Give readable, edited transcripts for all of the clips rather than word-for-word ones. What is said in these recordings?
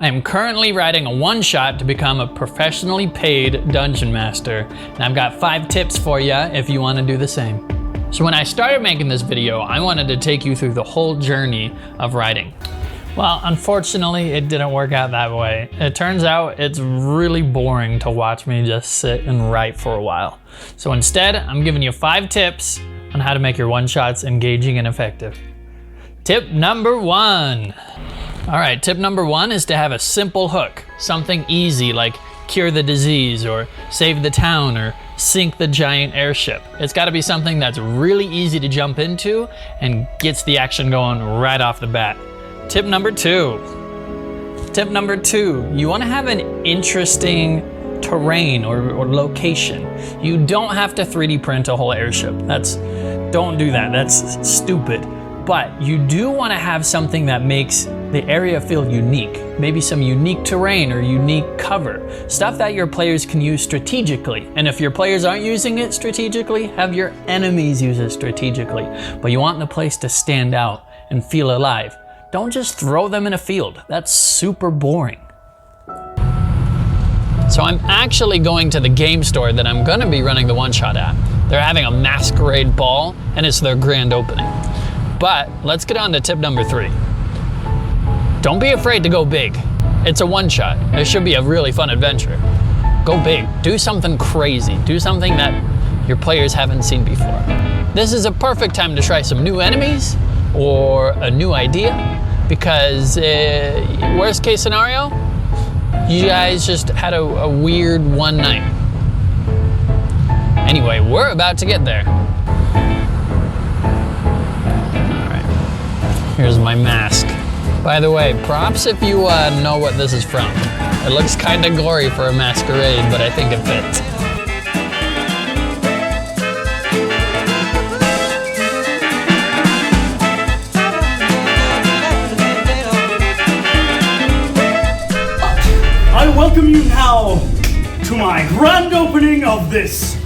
I am currently writing a one-shot to become a professionally paid dungeon master, and I've got 5 tips for you if you want to do the same. So when I started making this video, I wanted to take you through the whole journey of writing. Well, unfortunately, it didn't work out that way. It turns out it's really boring to watch me just sit and write for a while. So instead, I'm giving you 5 tips on how to make your one-shots engaging and effective. Tip number 1. All right, tip number 1 is to have a simple hook. Something easy like cure the disease or save the town or sink the giant airship. It's gotta be something that's really easy to jump into and gets the action going right off the bat. Tip number 2. Tip number 2, you wanna have an interesting terrain or location. You don't have to 3D print a whole airship. Don't do that, that's stupid. But you do want to have something that makes the area feel unique. Maybe some unique terrain or unique cover. Stuff that your players can use strategically. And if your players aren't using it strategically, have your enemies use it strategically. But you want the place to stand out and feel alive. Don't just throw them in a field. That's super boring. So I'm actually going to the game store that I'm gonna be running the one-shot at. They're having a masquerade ball and it's their grand opening. But let's get on to tip number 3. Don't be afraid to go big. It's a one-shot. It should be a really fun adventure. Go big. Do something crazy. Do something that your players haven't seen before. This is a perfect time to try some new enemies or a new idea because worst case scenario, you guys just had a weird one night. Anyway, we're about to get there. Here's my mask. By the way, props if you know what this is from. It looks kind of gory for a masquerade, but I think it fits. I welcome you now to my grand opening of this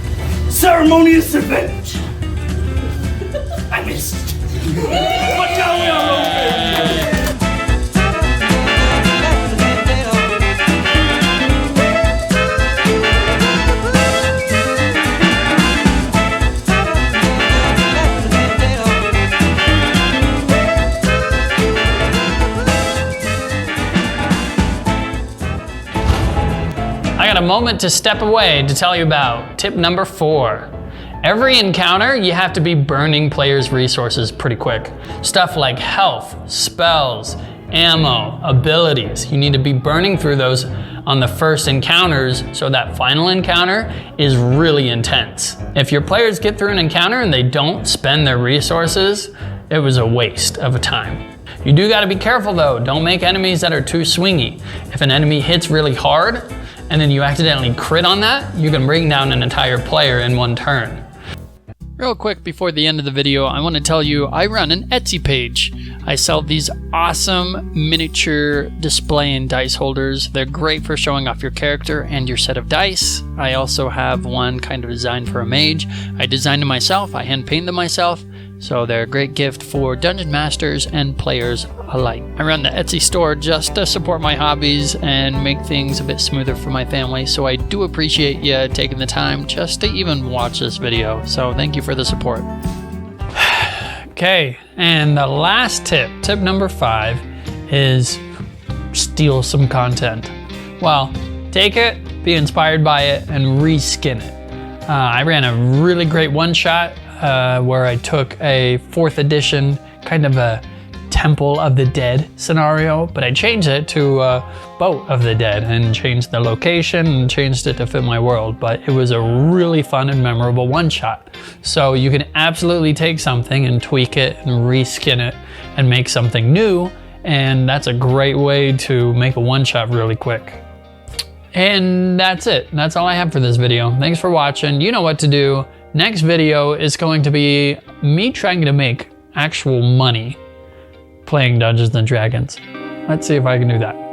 ceremonious event. I missed. But now we are open! I got a moment to step away to tell you about tip number 4. Every encounter, you have to be burning players' resources pretty quick. Stuff like health, spells, ammo, abilities. You need to be burning through those on the first encounters so that final encounter is really intense. If your players get through an encounter and they don't spend their resources, it was a waste of time. You do gotta be careful though. Don't make enemies that are too swingy. If an enemy hits really hard and then you accidentally crit on that, you can bring down an entire player in one turn. Real quick before the end of the video, I want to tell you I run an Etsy page. I sell these awesome miniature display and dice holders. They're great for showing off your character and your set of dice. I also have one kind of designed for a mage. I designed them myself, I hand painted them myself, so they're a great gift for dungeon masters and players alike. I run the Etsy store just to support my hobbies and make things a bit smoother for my family, so I do appreciate you taking the time just to even watch this video, so thank you for the support. Okay, and the last tip, tip number 5, is steal some content. Well, take it, be inspired by it, and reskin it. I ran a really great one-shot where I took a 4th edition, kind of a Temple of the Dead scenario, but I changed it to Boat of the Dead and changed the location and changed it to fit my world. But it was a really fun and memorable one-shot. So you can absolutely take something and tweak it and reskin it and make something new, and that's a great way to make a one-shot really quick. And that's it. That's all I have for this video. Thanks for watching. You know what to do. Next video is going to be me trying to make actual money playing Dungeons & Dragons. Let's see if I can do that.